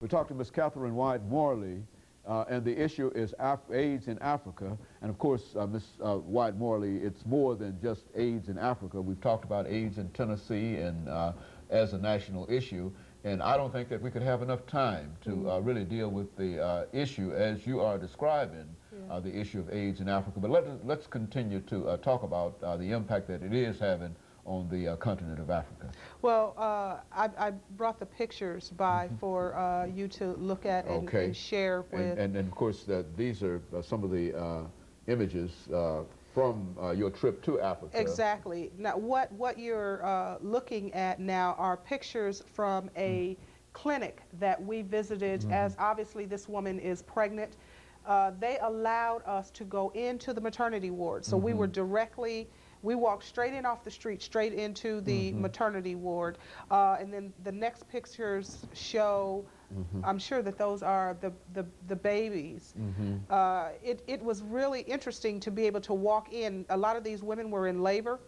We talked to Ms. CWyatt-Morley3, and the issue is AIDS in Africa. And of course, Ms. Wyatt-Morley, it's more than just AIDS in Africa. We've talked about AIDS in Tennessee and as a national issue. And I don't think that we could have enough time to really deal with the issue as you are describing the issue of AIDS in Africa. But let's continue to talk about the impact that it is having on the continent of Africa. Well, I brought the pictures by for you to look at and share with. And of course, these are some of the images from your trip to Africa. Exactly. Now, what you're looking at now are pictures from a clinic that we visited, as obviously this woman is pregnant. They allowed us to go into the maternity ward. So we were we walked straight in off the street, straight into the maternity ward. And then the next pictures show, I'm sure that those are the babies. It was really interesting to be able to walk in. A lot of these women were in labor.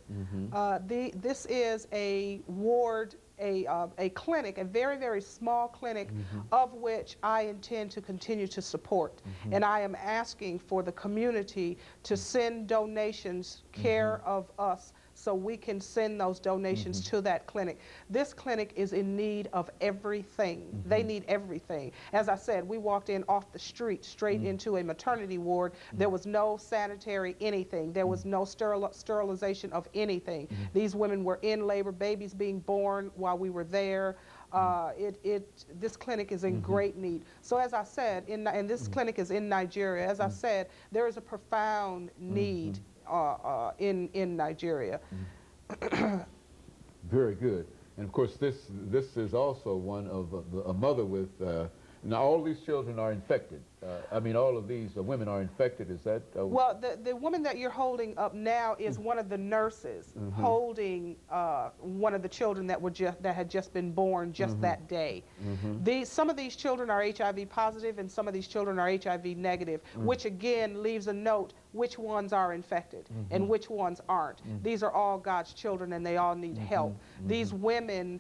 This is a ward, a clinic, a very, very small clinic, of which I intend to continue to support. And I am asking for the community to send donations, care of us, so we can send those donations to that clinic. This clinic is in need of everything. They need everything. As I said, we walked in off the street, straight into a maternity ward. There was no sanitary anything. There was no sterilization of anything. These women were in labor, babies being born while we were there. This clinic is in great need. So as I said, and this clinic is in Nigeria, as I said, there is a profound need in Nigeria. Very good. And of course, this is also one of a mother with, now all these children are infected. I mean, all of these women are infected. Is that? Well, the woman that you're holding up now is one of the nurses holding one of the children that had just been born just that day. Some of these children are HIV positive and some of these children are HIV negative, which again leaves a note which ones are infected and which ones aren't. These are all God's children and they all need help. These women,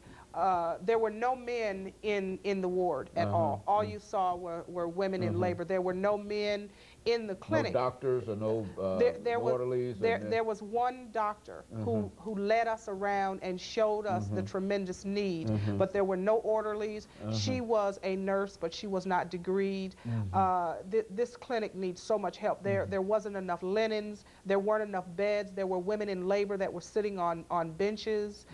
there were no men in the ward at all. All you saw were women in labor. There were no men in the clinic. No doctors or no orderlies? There was one doctor who led us around and showed us the tremendous need, but there were no orderlies. She was a nurse, but she was not degreed. This clinic needs so much help. There wasn't enough linens. There weren't enough beds. There were women in labor that were sitting on benches.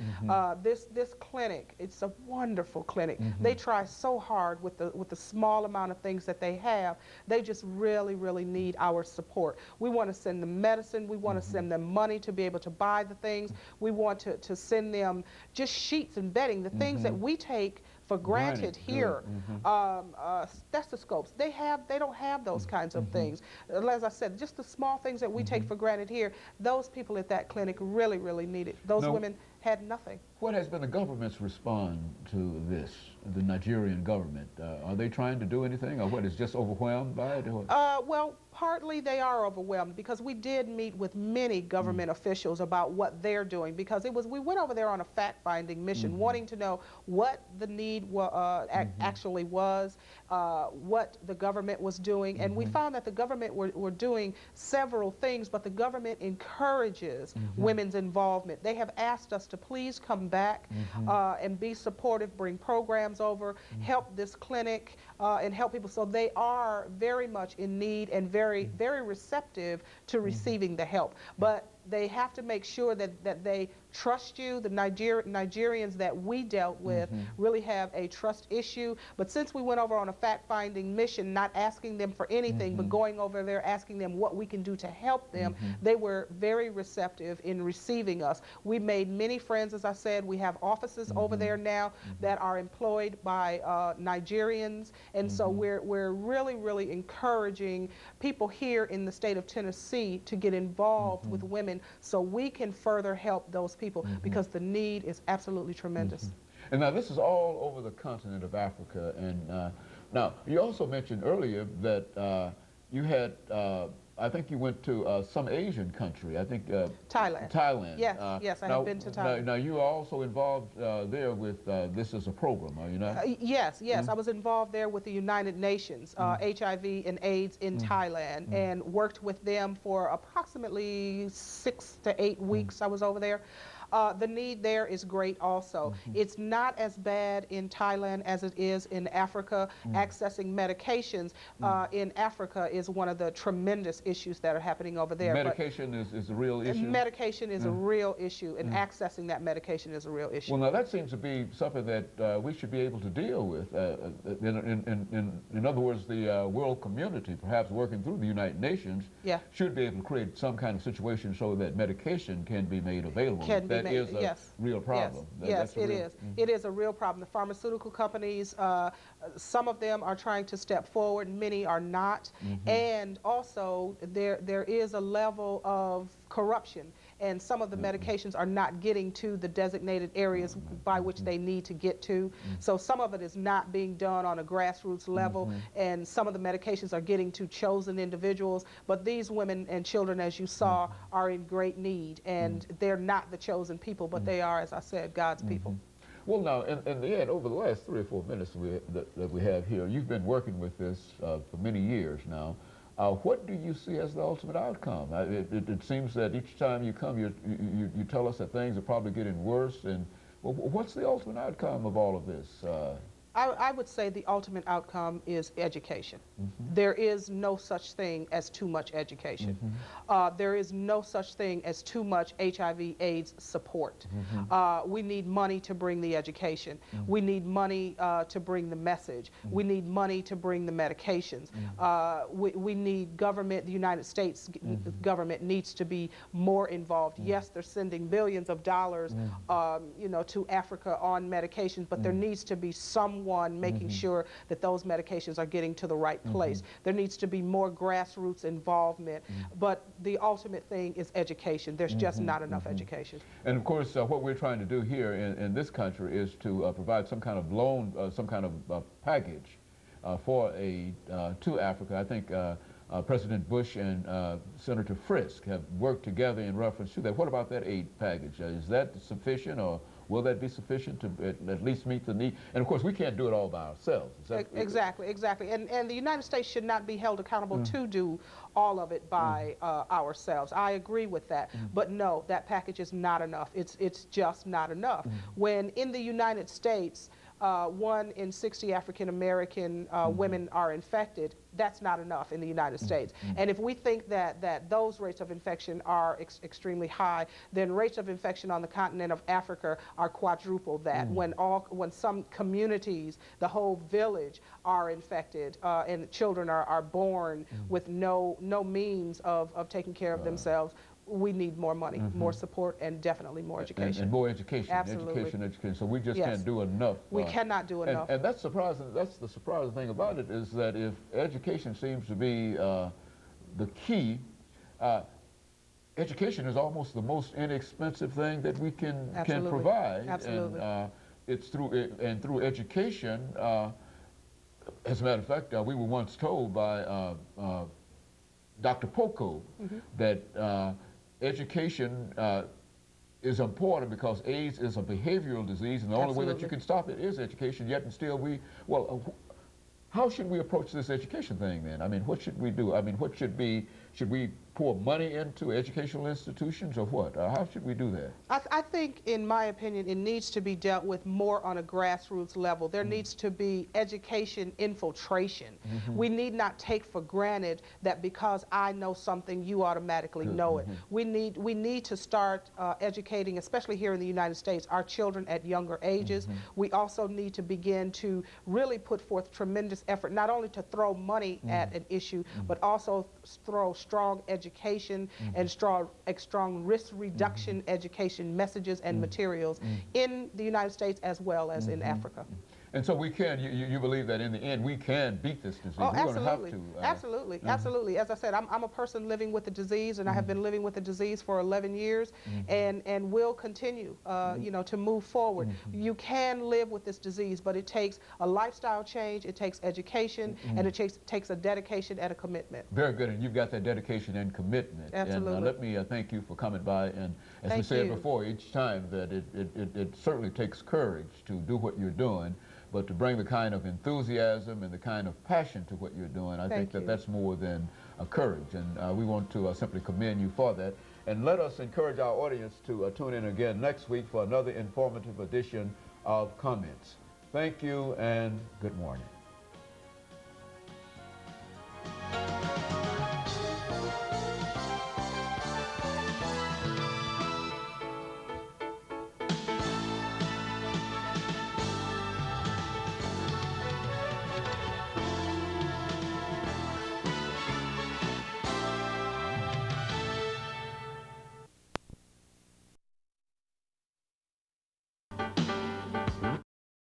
This clinic, it's a wonderful clinic. They try so hard with the small amount of things that they have. They just really need our support. We want to send them medicine. We want to send them money to be able to buy the things. We want to send them just sheets and bedding, the things that we take for granted here. Stethoscopes, they don't have those kinds of things. As I said, just the small things that we take for granted here, those people at that clinic really need it. Those women had nothing. What has been the government's response to this, the Nigerian government? Are they trying to do anything, or what, is just overwhelmed by it? Well, partly they are overwhelmed, because we did meet with many government officials about what they're doing, because we went over there on a fact-finding mission, wanting to know what the need actually was, what the government was doing, and we found that the government were doing several things, but the government encourages women's involvement. They have asked us to please come back and be supportive, bring programs over, help this clinic, and help people. So they are very much in need and very receptive to receiving the help. But they have to make sure that they trust you. The Nigerians that we dealt with really have a trust issue. But since we went over on a fact-finding mission, not asking them for anything, but going over there asking them what we can do to help them, they were very receptive in receiving us. We made many friends, as I said. We have offices over there now that are employed by Nigerians. And so we're really encouraging people here in the state of Tennessee to get involved with women so we can further help those people, because the need is absolutely tremendous. And now this is all over the continent of Africa. And now you also mentioned earlier that you had I think you went to some Asian country. I think Thailand. Thailand. Yes, yes, I have been to Thailand. Now you are also involved there with this as a program, are you not? Yes, yes. I was involved there with the United Nations, HIV and AIDS in Thailand, and worked with them for approximately 6 to 8 weeks I was over there. The need there is great also. It's not as bad in Thailand as it is in Africa. Accessing medications in Africa is one of the tremendous issues that are happening over there. Medication is a real issue? Medication is a real issue, and accessing that medication is a real issue. Well, now that seems to be something that we should be able to deal with. In other words, the world community, perhaps working through the United Nations, should be able to create some kind of situation so that medication can be made available. That is a real problem. Yes, it is. It is a real problem. The pharmaceutical companies, some of them are trying to step forward, many are not. And also, there is a level of corruption, and some of the medications are not getting to the designated areas by which they need to get to. So some of it is not being done on a grassroots level, and some of the medications are getting to chosen individuals. But these women and children, as you saw, are in great need, and they're not the chosen people, but they are, as I said, God's people. Well, now, in the end, over the last 3 or 4 minutes that we have here, you've been working with this for many years now. What do you see as the ultimate outcome? It seems that each time you come, you tell us that things are probably getting worse. And what's the ultimate outcome of all of this? I would say the ultimate outcome is education. There is no such thing as too much education. There is no such thing as too much HIV/AIDS support. We need money to bring the education. We need money to bring the message. We need money to bring the medications. We need government, the United States government needs to be more involved. Yes, they're sending billions of dollars you know, to Africa on medications, but there needs to be someone making sure that those medications are getting to the right place. There needs to be more grassroots involvement, but the ultimate thing is education. There's just not enough education. And of course, what we're trying to do here in this country is to provide some kind of loan, some kind of package to Africa. I think President Bush and Senator Frisk have worked together in reference to that. What about that aid package? Is that sufficient, or will that be sufficient to at least meet the need? And of course, we can't do it all by ourselves. Exactly. And the United States should not be held accountable to do all of it by ourselves. I agree with that. But no, that package is not enough. It's just not enough. When in the United States, 1 in 60 African American women are infected, that's not enough in the United States. And if we think that those rates of infection are extremely high, then rates of infection on the continent of Africa are quadruple that. When some communities, the whole village, are infected and children are born with no means of taking care of themselves, we need more money, more support, and definitely more education. And more education. Absolutely. Education. So we just can't do enough. We cannot do enough. And that's surprising. That's the surprising thing about it, is that if education seems to be the key, education is almost the most inexpensive thing that we can provide. Absolutely. And it's through education. As a matter of fact, we were once told by Dr. Poco that education is important because AIDS is a behavioral disease, and the only way that you can stop it is education. Yet and still how should we approach this education thing then? I mean, what should we do? I mean, should we pour money into educational institutions, or what? How should we do that? I think, in my opinion, it needs to be dealt with more on a grassroots level. There needs to be education infiltration. We need not take for granted that because I know something, you automatically know it. We need to start educating, especially here in the United States, our children at younger ages. We also need to begin to really put forth tremendous effort, not only to throw money at an issue, but also throw strong education and strong risk reduction education messages and materials in the United States as well as in Africa. And so we can, you believe that in the end we can beat this disease. Oh, We're absolutely. going to have to. Absolutely. Absolutely. As I said, I'm a person living with the disease, and I have been living with the disease for 11 years, and will continue, you know, to move forward. You can live with this disease, but it takes a lifestyle change, it takes education, and it takes a dedication and a commitment. Very good, and you've got that dedication and commitment. Absolutely. And let me thank you for coming by, and as we Thank said you. before, each time that it certainly takes courage to do what you're doing, but to bring the kind of enthusiasm and the kind of passion to what you're doing, I think that that's more than courage, and we want to simply commend you for that. And let us encourage our audience to tune in again next week for another informative edition of Comments. Thank you and good morning.